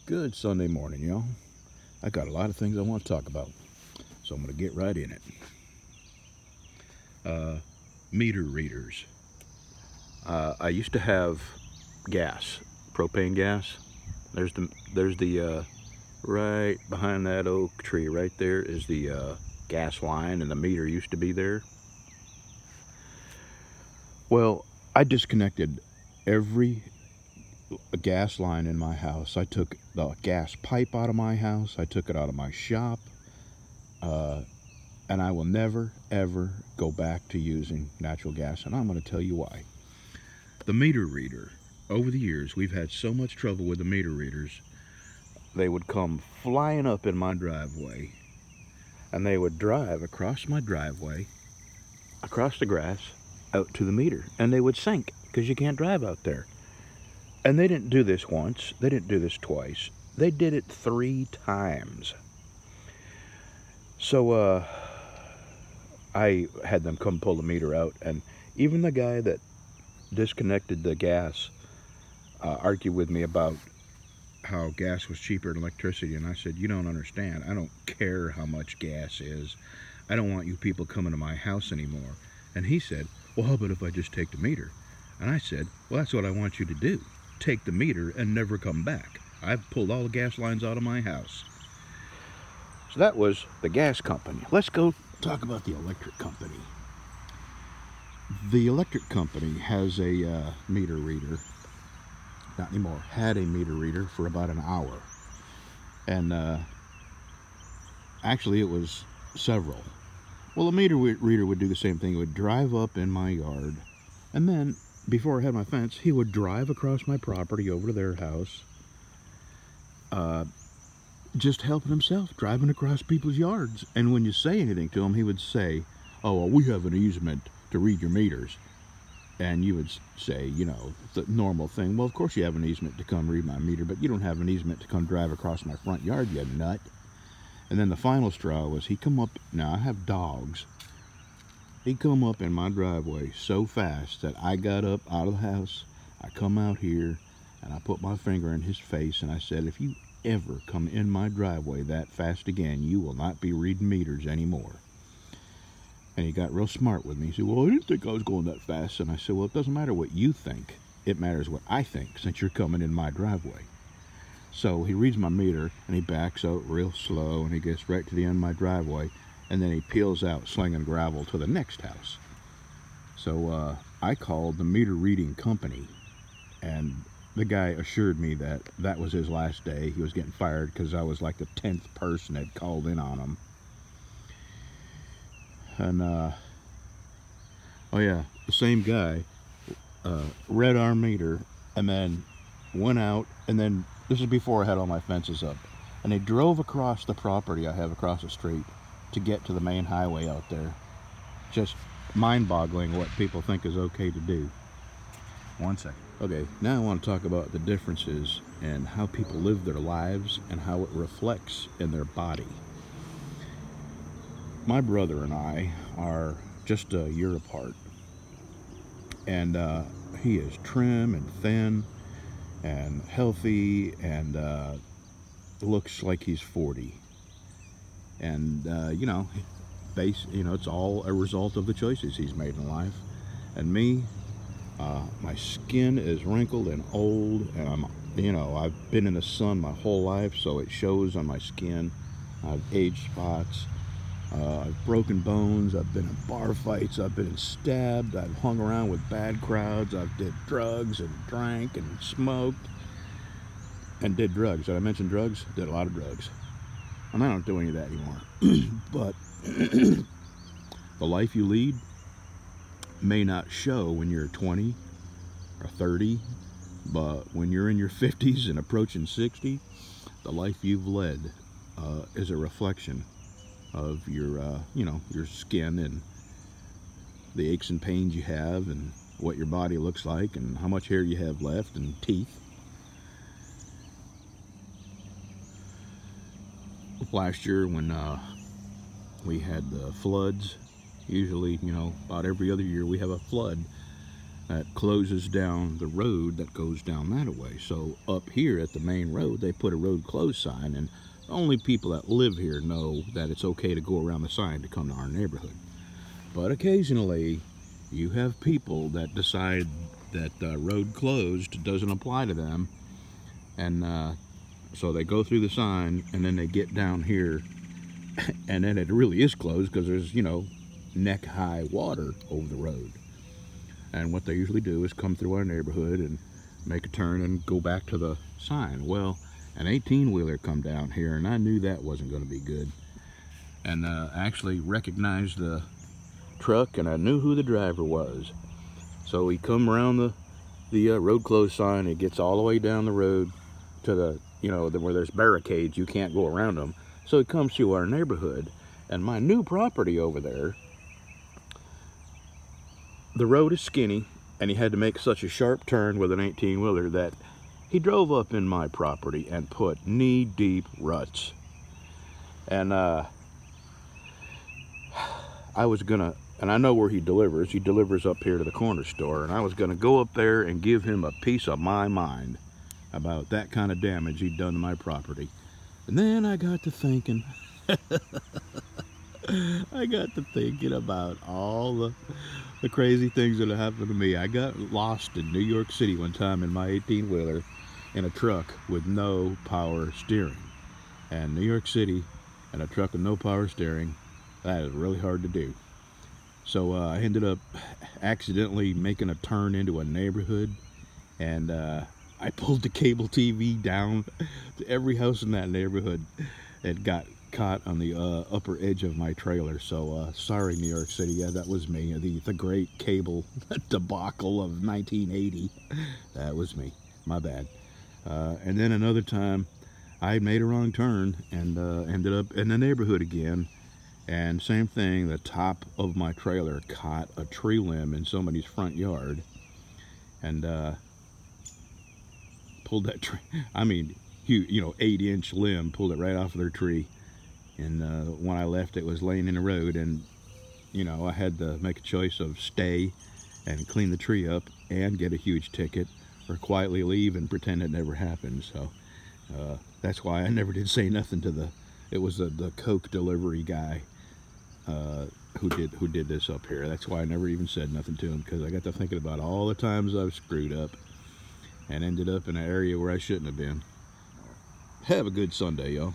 Good Sunday morning, y'all. I got a lot of things I want to talk about, so I'm going to get right in it. Meter readers. I used to have gas, propane gas. There's the right behind that oak tree right there is the gas line, and the meter used to be there. Well, I disconnected every gas line in my house. I took the gas pipe out of my house. I took it out of my shop. And I will never, ever go back to using natural gas. And I'm going to tell you why. The meter reader. Over the years, we've had so much trouble with the meter readers. They would come flying up in my driveway. And they would drive across my driveway, across the grass, out to the meter. And they would sink, because you can't drive out there. And they didn't do this once. They didn't do this twice. They did it 3 times. So, I had them come pull the meter out, and even the guy that disconnected the gas argued with me about how gas was cheaper than electricity. And I said, you don't understand. I don't care how much gas is. I don't want you people coming to my house anymore. And he said, well, how about if I just take the meter? And I said, well, that's what I want you to do. Take the meter and never come back. I've pulled all the gas lines out of my house. So that was the gas company. Let's go talk about the electric company. The electric company has a meter reader. Not anymore. Had a meter reader for about an hour. And actually it was several. Well, a meter reader would do the same thing. It would drive up in my yard. And then, before I had my fence, he would drive across my property over to their house. Just helping himself, driving across people's yards. And when you say anything to him, he would say, oh, well, we have an easement to read your meters. And you would say, you know, the normal thing, well, of course you have an easement to come read my meter, but you don't have an easement to come drive across my front yard, you nut. And then the final straw was he come up, now I have dogs. He come up in my driveway so fast that I got up out of the house, I come out here, and I put my finger in his face, and I said, if you ever come in my driveway that fast again, you will not be reading meters anymore. And he got real smart with me. He said, well, I didn't think I was going that fast. And I said, well, it doesn't matter what you think. It matters what I think, since you're coming in my driveway. So he reads my meter, and he backs out real slow, and he gets right to the end of my driveway, and then he peels out, slinging gravel to the next house. So I called the meter reading company, and the guy assured me that that was his last day. He was getting fired because I was like the 10th person that called in on him. And, oh yeah, the same guy read our meter and then went out, and then, this is before I had all my fences up, and they drove across the property I have across the street to get to the main highway out there. Just mind-boggling what people think is okay to do. 1 second. Okay, now I want to talk about the differences in how people live their lives and how it reflects in their body. My brother and I are just a year apart, and he is trim and thin and healthy and looks like he's 40. And you know, it's all a result of the choices he's made in life. And me, my skin is wrinkled and old, and I've been in the sun my whole life, so it shows on my skin. I've age spots. I've broken bones, I've been in bar fights, I've been stabbed, I've hung around with bad crowds, I've did drugs and drank and smoked and did drugs. Did I mention drugs? Did a lot of drugs. And I don't do any of that anymore. But the life you lead may not show when you're 20 or 30, but when you're in your 50s and approaching 60, the life you've led is a reflection of your, your skin and the aches and pains you have and what your body looks like and how much hair you have left and teeth. Last year when we had the floods, usually, about every other year we have a flood. that closes down the road that goes down that way. So up here at the main road, they put a road closed sign, and only people that live here know that it's okay to go around the sign to come to our neighborhood. But occasionally, you have people that decide that road closed doesn't apply to them, and so they go through the sign, and then they get down here, and then it really is closed because there's, you know, neck-high water over the road. And what they usually do is come through our neighborhood and make a turn and go back to the sign. Well, an 18-wheeler come down here, and I knew that wasn't going to be good. And actually recognized the truck, and I knew who the driver was. So he come around the road closed sign. It gets all the way down the road to the, you know, where there's barricades. You can't go around them. So he comes through our neighborhood, and my new property over there, the road is skinny, and he had to make such a sharp turn with an 18-wheeler that he drove up in my property and put knee-deep ruts. And I was gonna, and I know where he delivers. He delivers up here to the corner store, and I was gonna go up there and give him a piece of my mind about that kind of damage he'd done to my property. And then I got to thinking, about all the crazy things that have happened to me. I got lost in New York City one time in my 18-wheeler in a truck with no power steering. And New York City and a truck with no power steering, that is really hard to do. So I ended up accidentally making a turn into a neighborhood, and I pulled the cable TV down to every house in that neighborhood. It got caught on the upper edge of my trailer. So sorry, New York City. Yeah, that was me. The great cable debacle of 1980. That was me. My bad. And then another time, I made a wrong turn and ended up in the neighborhood again. And same thing, the top of my trailer caught a tree limb in somebody's front yard, and pulled that tree. I mean, huge, you know, 8-inch limb, pulled it right off of their tree. And when I left, it was laying in the road, and you know, I had to make a choice of stay and clean the tree up and get a huge ticket, or quietly leave and pretend it never happened. So that's why I never did say nothing to it was the Coke delivery guy who did this up here. That's why I never even said nothing to him, because I got to thinking about all the times I've screwed up and ended up in an area where I shouldn't have been. Have a good Sunday, y'all.